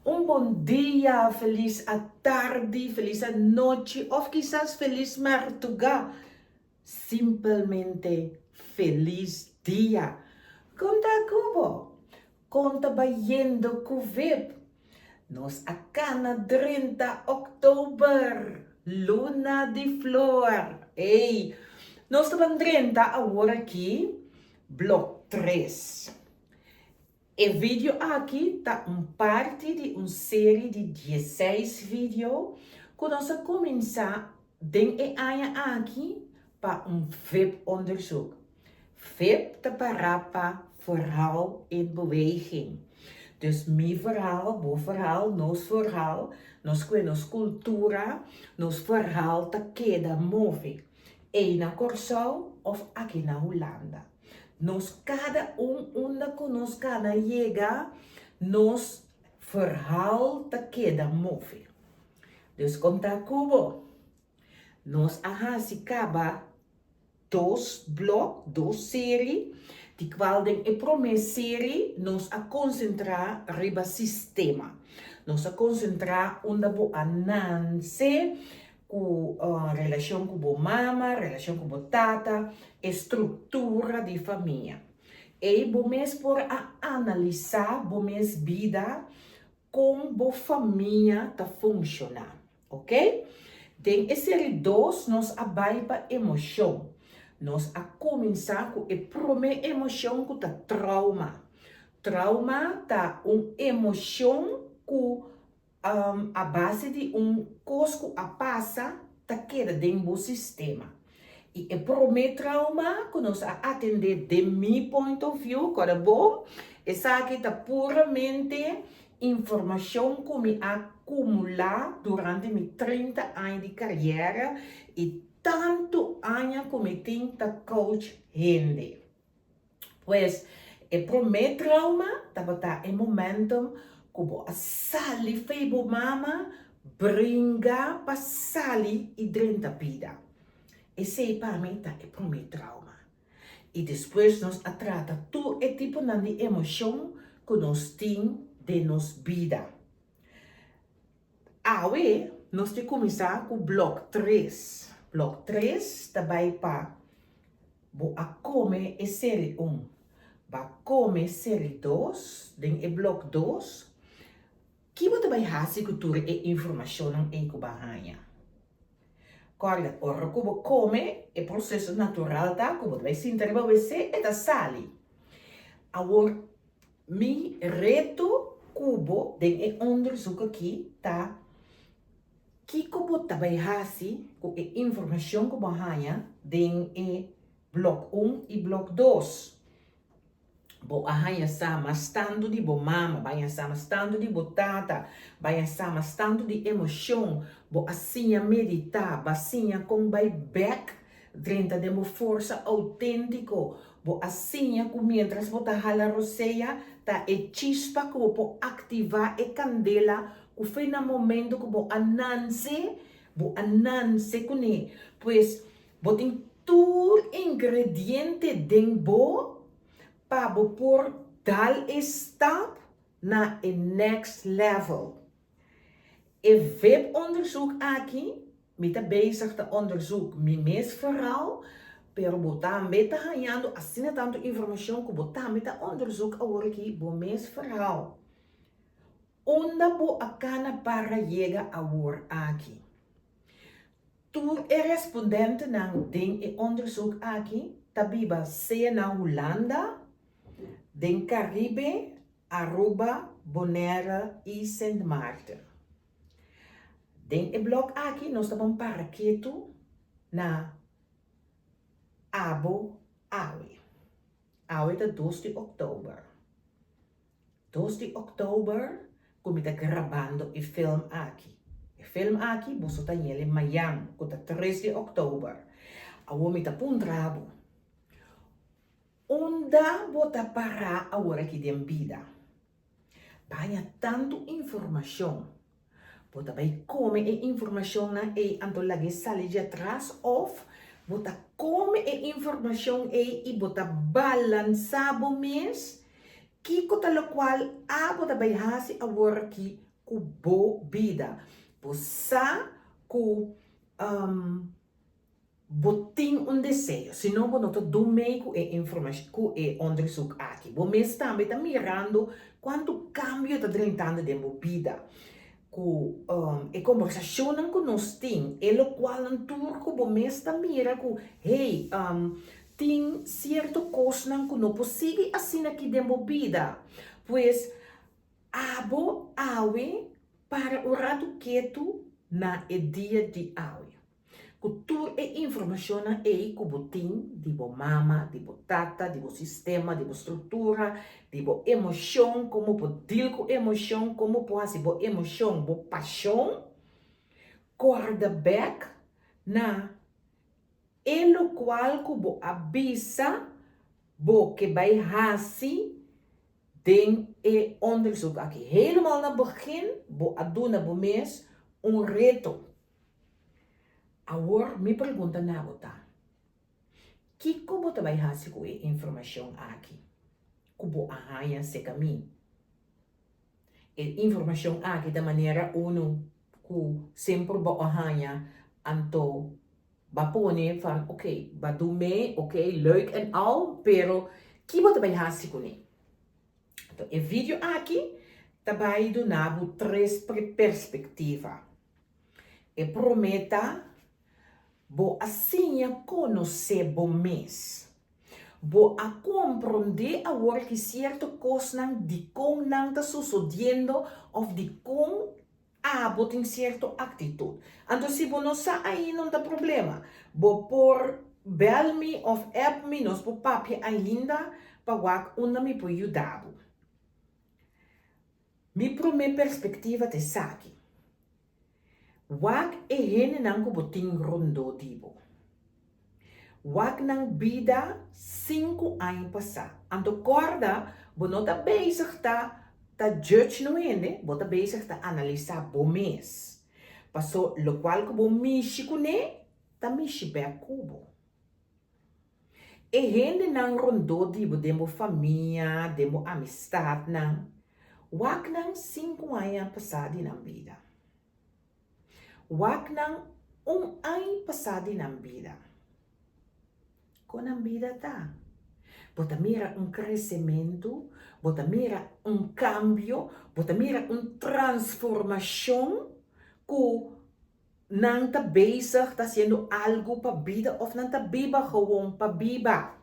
Un buen día, feliz a tarde, feliz a noche, o quizás feliz madrugada. Simplesmente feliz dia. Conta Cubo, conta bayendo Cuvip. Nos acana 30 oktober, luna de flor. Ei, nós estamos 30 agora aqui, bloco 3. E vídeo aqui tá parte de uma série de 16 vídeos que nós vamos começar den aqui para webonderzoek. Web te parapa verhaal en beweging. Dus mijn verhaal, ons verhaal, nos cultura, nos verhaal te queda move. E na Corsau of aqui na Holanda. Nos cada onde nos cada llega, nos verhaal te queda move. Dus conta Cubo. Nos acaba dos série, die qual den e prome série nos a concentrar riba sistema. Nos a concentrar onde bo ananse com relação com bo mama, relação com bo tata, estrutura de família. E bo mes por a analisar bo mes vida como bo família ta funcionar, ok? Den e série 2 nos abai pa emoção. Nós a começar com a primeira emoção que tá trauma. Trauma tá uma emoção que a base de coisa que a passa tá queda dentro do sistema. E o primeiro trauma que nós a atender de meu point of view, cara bom, essa aqui tá puramente informação que me acumular durante meus 30 anos de carreira e tanto anos como eu tenho coach gente. Pois, o primeiro trauma estava em momento que a sali feibo mama brinca para sali e dentro da vida. Esse para mim é o primeiro trauma. E depois nós trata todo o tipo de emoção que nós temos de nossa vida. Aí, nós temos que começar com o bloco 3. Bloco 3 também para a comer a série 1. Para comer a série 2, em bloco 2, que você vai fazer cultura e informação em Cubahanha. Corda, ora que você come, é processo natural, tá? Que você vai sentir, você é da sali. Agora, meu reto cubo, em onderzoek aqui, tá? Que como também hasi com a informação que banha den e bloco 1 e bloco 2. Bo ahanya sama stando de bo mama, banha sama stando de bo tata, banha sama stando de emoção, bo assim meditar, basinha com by back, dentro de uma força autêntico, bo assim com mientras bo ta hala roseia, ta e chispa que bo ativar e candela o foi no momento que bo ananse kuni, pois bo tem todo ingrediente dentro para bo por tal stap na e next level. E webonderzoek aqui, met bezig te onderzoek mijn meest verhaal, pero botar meta ganhando assim tanto informação que botar meta onderzoek agora aqui bo meest verhaal. Onda bo akana para llegar a war aqui. Tu é respondente ng ding e onderzoek aqui, tabiba seja na Holanda, den Caribe, Aruba, Bonaire e Sint Maarten. Den e blok aqui nós estamos para Quito na Abu Dhabi. Awe é 2 de outubro. 2 de outubro, como está gravando o filme aqui. O filme aqui, você está em Miami, com 3 de outubro. A homem está puntrabo. Onda bota para agora aqui de vida. Banha tanto informação. Bota vai comer a informação na e antolagi sali de atrás of bota come a informação e bota balançar o mês que kota lo qual a bota vai hasi agora aqui com boa vida. Você com botin um desejo, senão você não dorme com a informação, com o onderzoek aqui. Você também está mirando quanto cambio está tentando de vida. Com a conversação que nós temos, é o qual em turco você está mira com, hey, tem certa coisa que não possível assim aqui de vida. Pois, abo awe para o rato quieto na dia de hoje. Cultura é informação aí que você tem, de mama, de tata, de sistema, de estrutura, de emoção, como você deal com emoção, como pode ser emoção, paixão, quarterback, na ele qual que você avisa, que vai fazer, den e onderzoek aqui. Helemaal na begin, você doen na mês reto. Agora, me pergunta na você. Que como você vai fazer com a informação aqui? Como arranha se caminho? A informação aqui da maneira uno que sempre vai arranha anto bapone van ok, badume, ok, leuk en al, pero que você vai fazer com ele? Então, o vídeo aqui vai dar três perspectivas. E prometa bo assim conhecer bom mês. Bo a compreender agora que certa coisa de como não está sucedendo ou de como bo tem certa atitude. Então, se você não sabe, aí não tem problema. Bo por bel-me ou app-me, nós por papel ainda, para onde me pode ajudar. Mi primeira perspectiva te saque. Wak e hene nang kubuting rondo dibo. Wak nang vida 5 anos passar. Anto corda, bono tá bezig tá judge no hene, bota bezig tá analisar bo mês. Passou lo qual que bo mishi kune, tá mishi be kubo. E hene nang rondo dibo demo família, demo amistad nang. Wak nang 5 anos passar na vida. Wak nang ano passado na vida. Com a vida tá. Bota mira crescimento, bota mira cambio, bota mira transformação que não tá bezig, tá sendo algo para vida ou não tá biba gewoon para biba.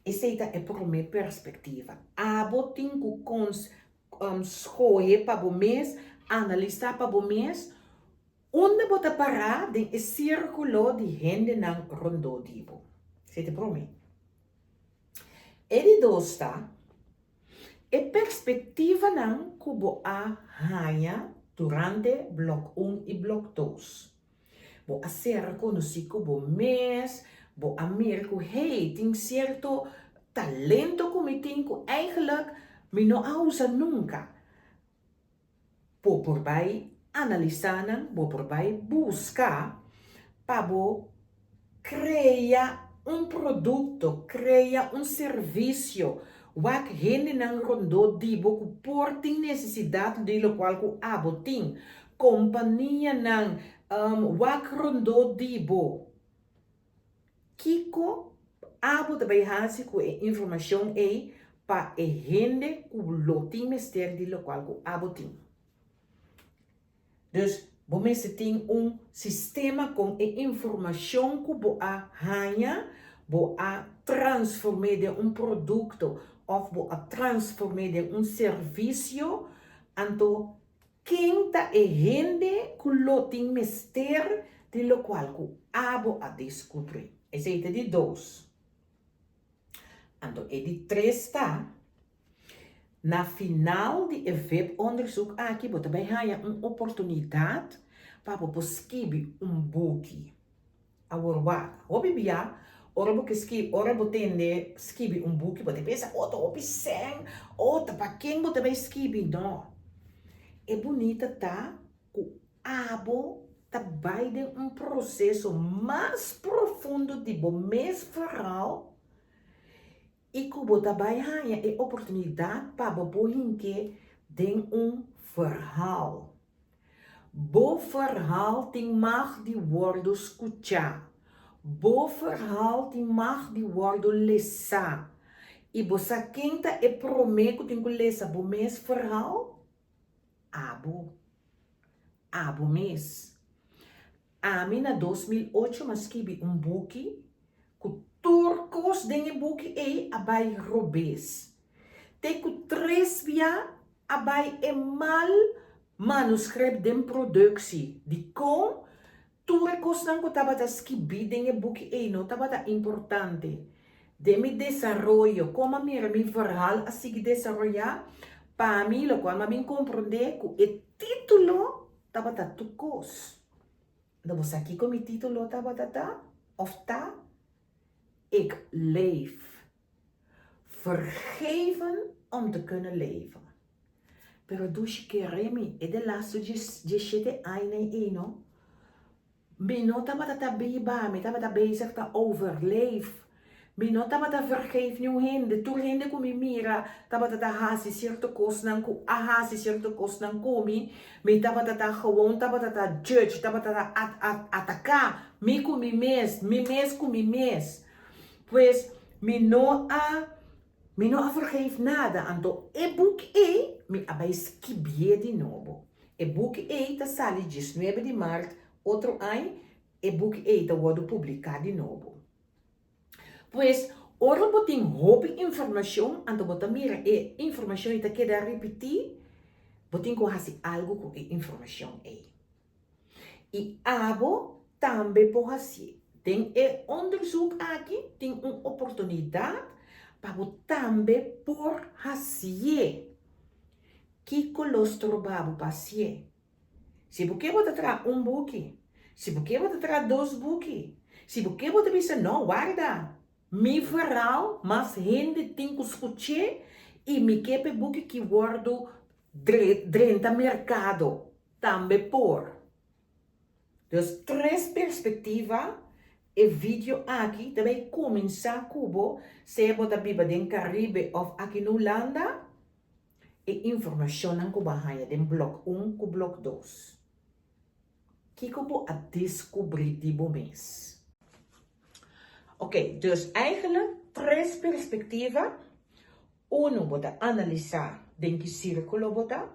Essa é a primeira perspectiva. Abo tem que escolher para o mês, analisar para o mês, onde você parar em círculo de gente não rondo dibo. Você te promete? E dois está, a perspectiva não que você ganha durante bloco 1 e bloco 2. Você ser conhecido como mês, você meer que, hey, tem certo talento que me tem que eigenlijk me não usa nunca. Por vai analisar, por vai buscar para criar produto, criar serviço, wak gente não rondo dibo que por tem necessidade de lo qual que abo tem, companhia não wak rondo dibo, kiko abo também hace com informação aí para a gente que lo tem mestre de lo qual que abo tem. Dus, você tem sistema com a informação que você ganha, você transformar em produto ou você transformar em serviço. Então, quem está a gente que lo tem mestre de lo qual que você a descobrir. Esse é de 2. Então, é de 3 está. Na final de webonderzoek aqui, você vai ganhar uma oportunidade para você escrever boek. Agora, você vai ora você escrever boek, você pensa, oh, tô obsceno, oh, para quem você vai escrever? Não. É bonita, tá? O abo vai de processo mais profundo de mês verhaal. E que você vai ganhar a oportunidade para você que tem verhaal. Bo verhaal ting mag die worden escuchar. Bo verhaal ting mag die worden lesa. E você quenta e prometo ting lesa bo mes verhaal? Abo. Abo mes. A mim na 2008 mas escrevi book com turcos dentro book e abai robês. Teco 3 via abai e mal manuscript de productie. Die com turcos não estava a escrever dentro book e não estava importante. De mi desarrollo, como a minha verhaal a seguir desarrollar, para mim, quando me compreender que o título estava turcos. Dan was ik com mijn titel of ta. Ik leef. Vergeven om te kunnen leven. Pero dus keremi e de laatste je aine Mino taba biba, me taba bezig te overleef. Mino taba vergeef nu hen, de toerhende kumi mira, taba hasi sirte kos nan ku ahasi sirte kos nan komi, me taba gewoon taba judge, taba ataka, mi mes kumi mes. Pues mino a vergeef nada, anto e book mi abai skibie di novo. E book ta sali 19 de março, outro ano, e book ta wordt publicado de novo. Pues, ora botin hopi informação, anto botin mira e informação ita queda repetir, botin ko hasi algo com e informação E abo também po hasi. Tem e onderzoek aqui, tem oportunidade para também por hasi. Que colostro babo pasie. Se você botar tra book, se você botar tra 2 book, se você botar bisa não guarda. Mi verhaal, mas gente tem que escutar e me quepe book que guardo dentro do mercado. Também por. Dus 3 perspectivas e vídeo aqui também começar cubo se bota biba den Caribe of aqui no Holanda e informação não ko bahaya den block 1 com block 2. Que kubo a descobrir de mês. Oké, dus eigenlijk 3 perspectieven. Uno bota analisar denki círculo bota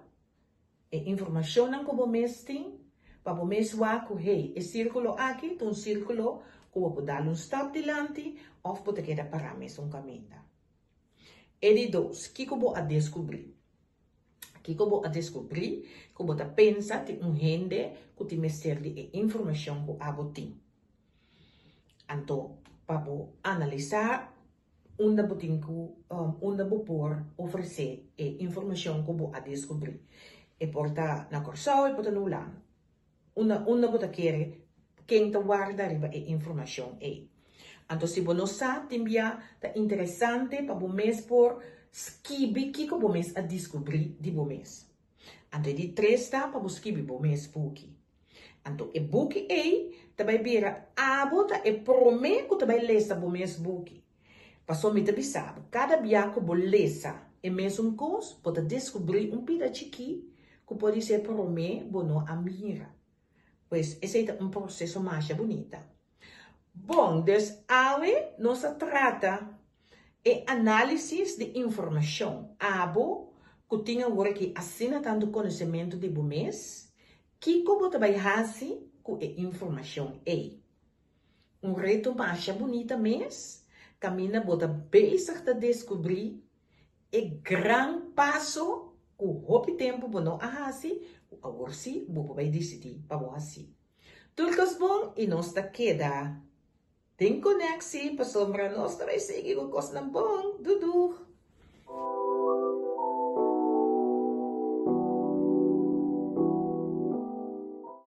e informação não como mesting para mês waku hey e círculo aqui ton círculo como pode dar stap dilante of bota queda para mês caminho. E de 2, que como a descobrir. Que como a descobrir, como bota pensa de gente que te mestre de informação que abotim. Anto para analisar onde onde por oferecer e informação que a descobrir. E porta na Corsau e porta no Holanda. Onde você quer quem te guarda riba e informação Então se você sabe também é interessante para o mês por skibi que o mês a descobrir de o mês. Então de 3 está para o skibi o mês pouco. Então e book também vira abota e prometo também lesa bo mes book. Passou me também sabe, cada biaco bo lesa e mesmo cos pode descobrir pida chiqui que pode ser prome bo no amira. Pois esse é processo mais bonita. Bom, dus awe nos trata e análise de informação. Abo que tinha que assina tanto conhecimento de bo mês, que como também hasi e informação reto mais bonita mês, caminha bota bezig te descobrir e gran passo que hopi tempo bono ahasi, a orsi bobo vai decidir para o hasi. Tulkos bom e nós ta queda. Tem conexi para sombra nós também seguir o cos ng bom, dudu.